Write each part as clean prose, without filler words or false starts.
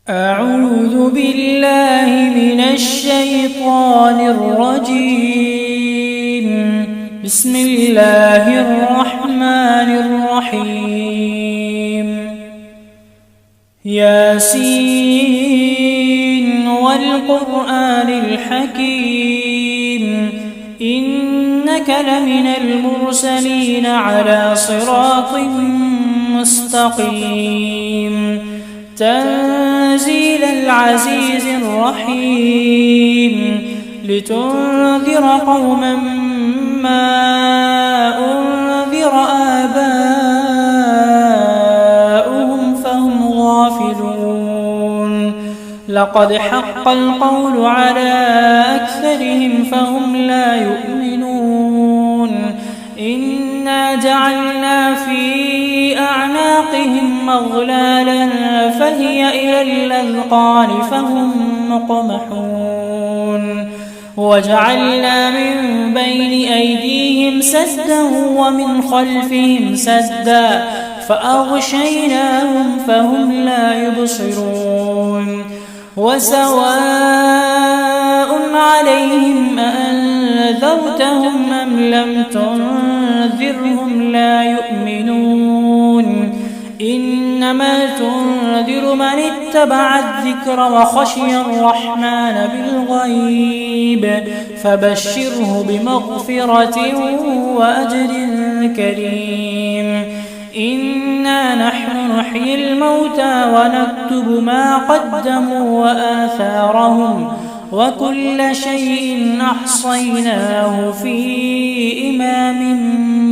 أعوذ بالله من الشيطان الرجيم. بسم الله الرحمن الرحيم. ياسين والقرآن الحكيم إنك لمن المرسلين على صراط مستقيم تنزيل العزيز الرحيم لتنذر قوما ما أنذر آباؤهم فهم غافلون لقد حق القول على أكثرهم فهم لا يؤمنون إنا جعلنا في أعناقهم مغلالا فهي إلى الأذقان فهم مقمحون وجعلنا من بين أيديهم سدا ومن خلفهم سدا فأغشيناهم فهم لا يبصرون وسواء عليهم أأنذرتهم أم لم تنذرهم لا يؤمنون إنما تنذر من اتبع الذكر وخشي الرحمن بالغيب فبشره بمغفرة وأجر كريم إنا نحن نحيي الموتى ونكتب ما قدموا وآثارهم وكل شيء أحصيناه في إمام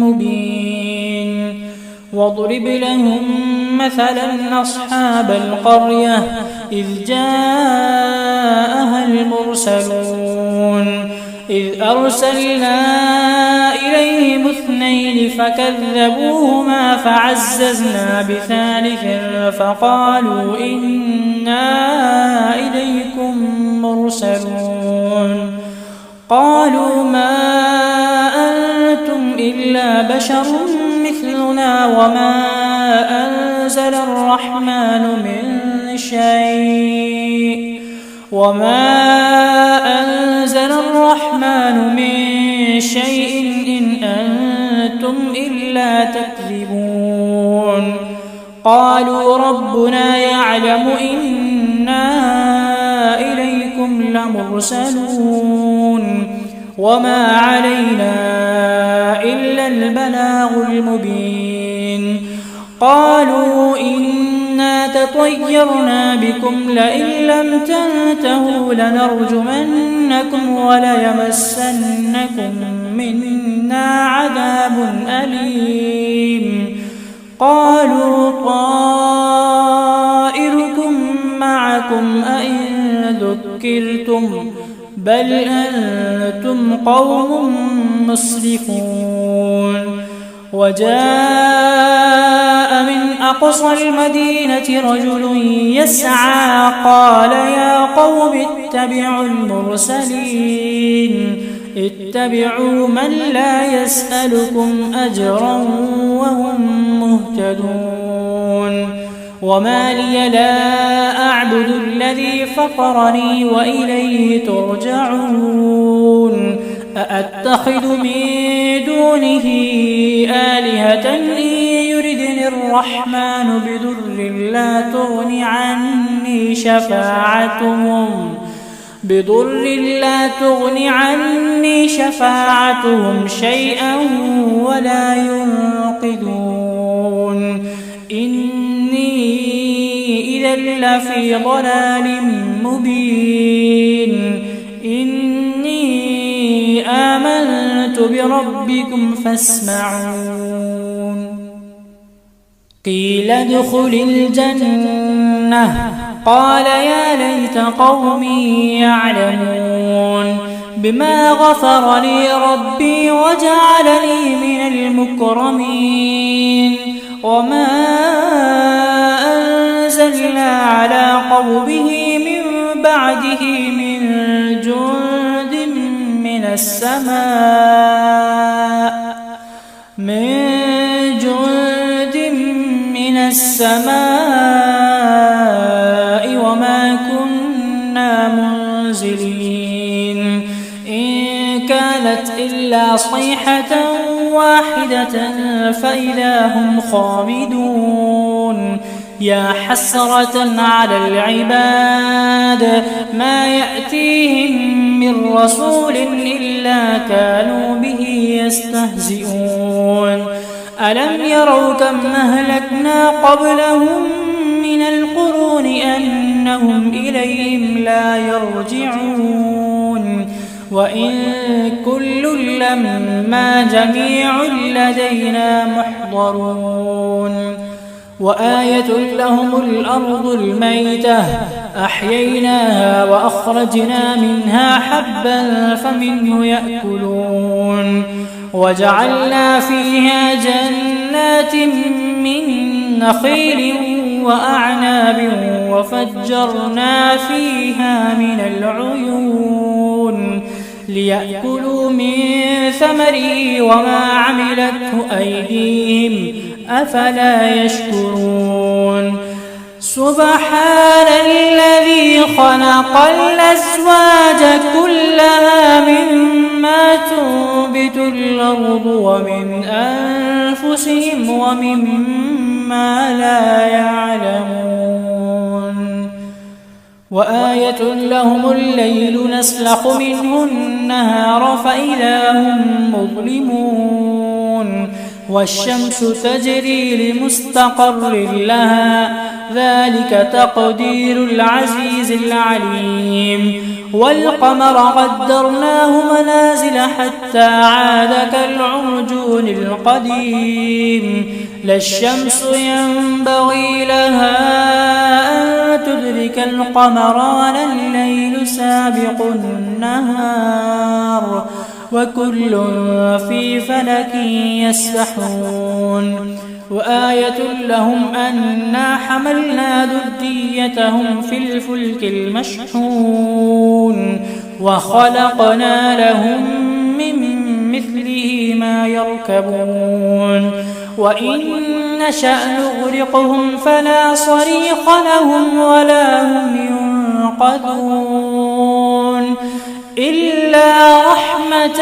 مبين واضرب لهم مثلا أصحاب القرية إذ جاءها المرسلون إذ أرسلنا إليهم اثنين فكذبوهما فعززنا بثالث فقالوا إنا إليكم مرسلون قالوا ما أنتم إلا بشر مثلنا وما أنزل الرحمن من شيء إن أنتم إلا تكذبون قالوا ربنا يعلم إنا إليكم لمرسلون وما علينا إلا البلاغ المبين قالوا إنا تطيرنا بكم لئن لم تنتهوا لنرجمنكم وليمسنكم منا عذاب أليم قالوا طائركم معكم أئن ذكرتم بل أنتم قوم مسرفون وجاء من أقصى المدينة رجل يسعى قال يا قوم اتبعوا المرسلين اتبعوا من لا يسألكم أجرا وهم مهتدون وما لي لا أعبد الذي فطرني وإليه ترجعون أأتخذ من دونه آلهة إن يردني الرحمن بضر لا تغن عني شفاعتهم شيئا ولا ينقذون إني إذا لفي ضلال مبين إني آمنت بربكم فاسمعون قيل ادخل الجنة قال يا ليت قومي يعلمون بما غفر لي ربي وجعلني من المكرمين وما أنزلنا على قومه من بعده من جند من السماء وما منزلين إن كانت إلا صيحة واحدة فإذا هم خامدون يا حسرة على العباد ما يأتيهم من رسول إلا كانوا به يستهزئون ألم يروا كم أهلكنا قبلهم من القرون أنهم إليهم لا يرجعون وإن كل لما جميع لدينا محضرون وآية لهم الأرض الميتة أحييناها وأخرجنا منها حبا فمنه يأكلون وجعلنا فيها جنات من نخيل وأعناب وفجرنا فيها من العيون ليأكلوا من ثمره وما عملته أيديهم أفلا يشكرون سبحان الذي خلق الأزواج كلها مما تنبت الأرض ومن أنفسهم ومما لا يعلمون وآية لهم الليل نسلخ منه النهار فإذا هم مظلمون والشمس تجري لمستقر لها ذلك تقدير العزيز العليم والقمر قدرناه منازل حتى عاد كالعرجون القديم لا الشمس ينبغي لها أن تدرك القمر ولا الليل سابق النهار وكل في فلك يسبحون وآية لهم أنا حملنا ذريتهم في الفلك المشحون وخلقنا لهم من مثله ما يركبون وإن نشأ نغرقهم فلا صريخ لهم ولا هم ينقذون إلا رحمة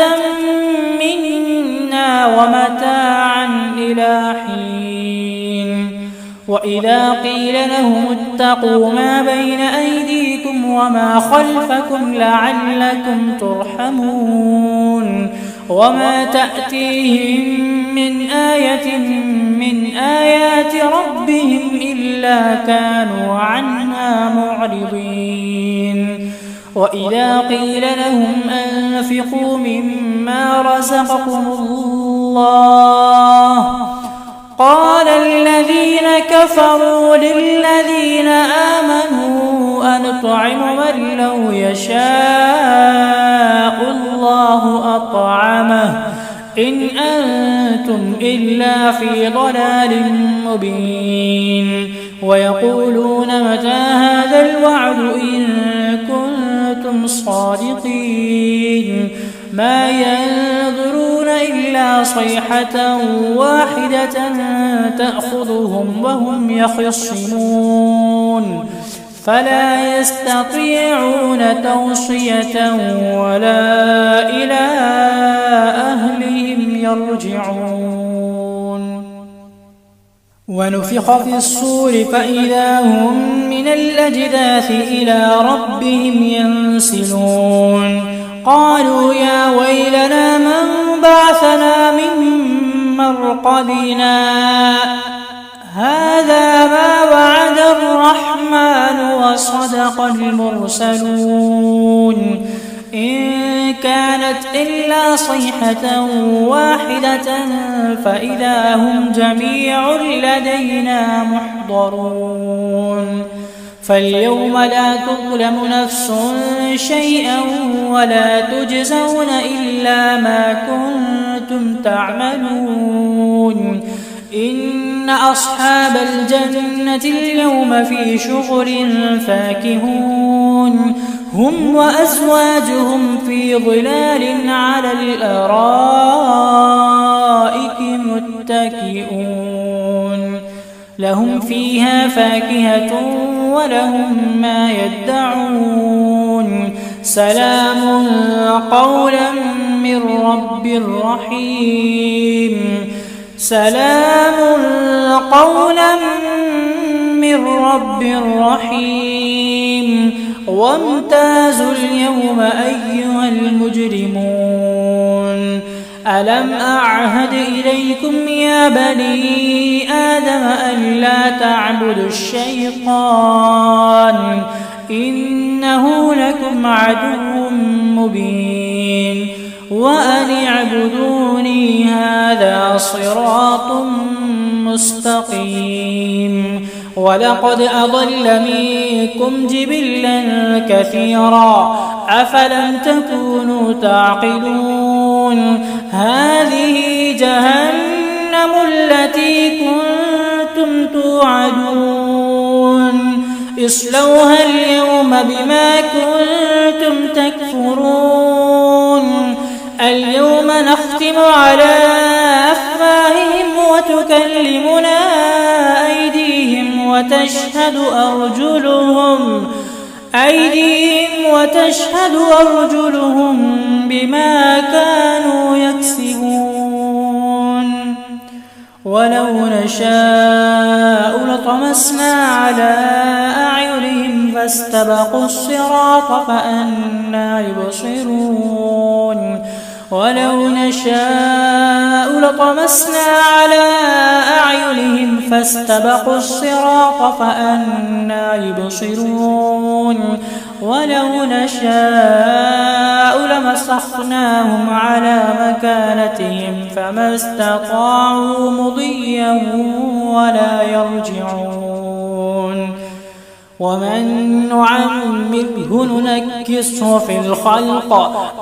منا ومتاعا إلى حين وإذا قيل لهم اتقوا ما بين أيديكم وما خلفكم لعلكم ترحمون وما تأتيهم من آية من آيات ربهم إلا كانوا عنها معرضين وإذا قيل لهم أنفقوا مما رزقكم الله قال الذين كفروا للذين آمنوا أنطعم من لو يشاء الله أطعمه إن أنتم إلا في ضلال مبين ويقولون متى هذا الوعد إن كنتم صادقين ما ينظرون إلا صيحة واحدة تأخذهم وهم يخصمون فلا يستطيعون توصية ولا إلى أهلهم يرجعون ونفخ في الصور فإذا هم من الأجداث إلى ربهم ينسلون قالوا يا ويلنا من بعثنا من مرقدنا هذا ما وعد الرحمن وصدق المرسلون إن كانت إلا صيحة واحدة فإذا هم جميع لدينا محضرون فاليوم لا تظلم نفس شيئا ولا تجزون إلا ما كنتم تعملون إن أصحاب الجنة اليوم في شغل فاكهون هم وأزواجهم في ظلال على الأرائك متكئون لهم فيها فاكهة ولهم ما يدعون سلام قولا من رب رحيم سلام قولا من رب رحيم وامتازوا اليوم أيها المجرمون ألم أعهد إليكم يا بني آدم ألا تعبدوا الشيطان إنه لكم عدو مبين وأن اعبدوني هذا صراط مستقيم ولقد أضل منكم جبلا كثيرا أفلم تكونوا تعقلون هذه جهنم التي كنتم توعدون اصلوها اليوم بما كنتم تكفرون اليوم نختم على أفواههم وتكلمنا أيديهم وتشهد أرجلهم بما كانوا يكسبون ولو نشاء لطمسنا على أعينهم فاستبقوا الصراط فأنى يبصرون ولو نشاء لطمسنا على أعينهم فاستبقوا الصراط فأنى يبصرون ولو نشاء لمسخناهم على مكانتهم فما استطاعوا مضيا ولا يرجعون ومن نعمره ننكسه في الخلق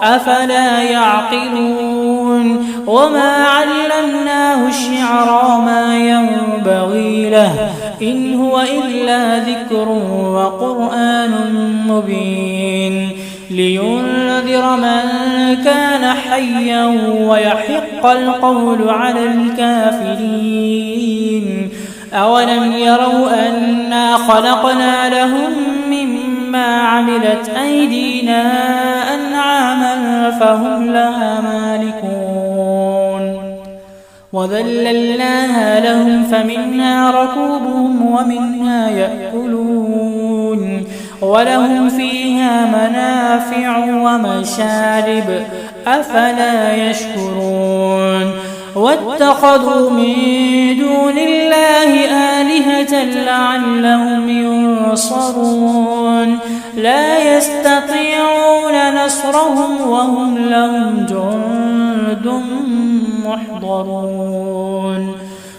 أفلا يعقلون وما علمناه الشعر ما ينبغي له إن هو إلا ذكر وقرآن مبين لينذر من كان حيا ويحق القول على الكافرين أولم يروا أنا خلقنا لهم مما عملت أيدينا أنعاما فهم لها مالكون وذللناها لهم فمنها ركوبهم ومنها يأكلون ولهم فيها منافع ومشارب أفلا يشكرون واتخذوا من دون الله آلهة لعلهم ينصرون لا يستطيعون نصرهم وهم لهم جند محضرون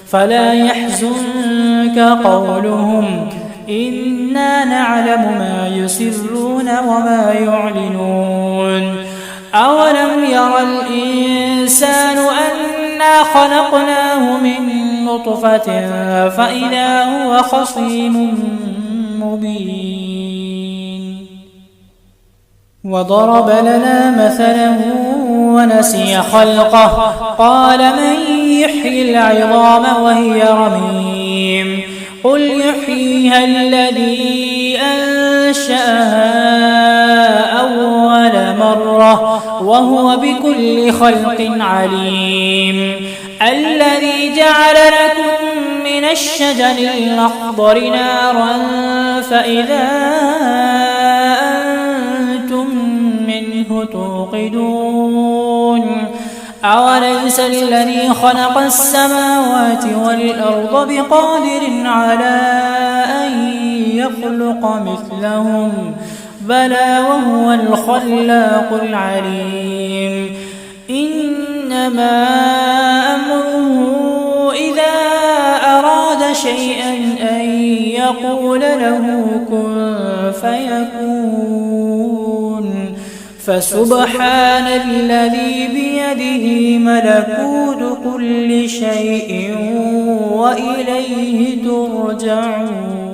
فلا يحزنك قولهم إنا نعلم ما يسرون وما يعلنون أولم يرى الإنسان أنا خلقناه من نطفة فإذا هو خصيم مبين وضرب لنا مثلا ونسي خلقه قال من يحيي العظام وهي رميم قل يحييها الذي أنشأها أول مرة وهو بكل خلق عليم الذي جعل لكم من الشجر الأخضر نارا فإذا أنتم منه توقدون أوليس الذي خلق السماوات والأرض بقادر على أن يخلق مثلهم بلى وهو الخلاق العليم إنما أمره إذا أراد شيئا أن يقول له كن فيكون فسبحان الذي بيده ملكوت كل شيء وإليه ترجعون.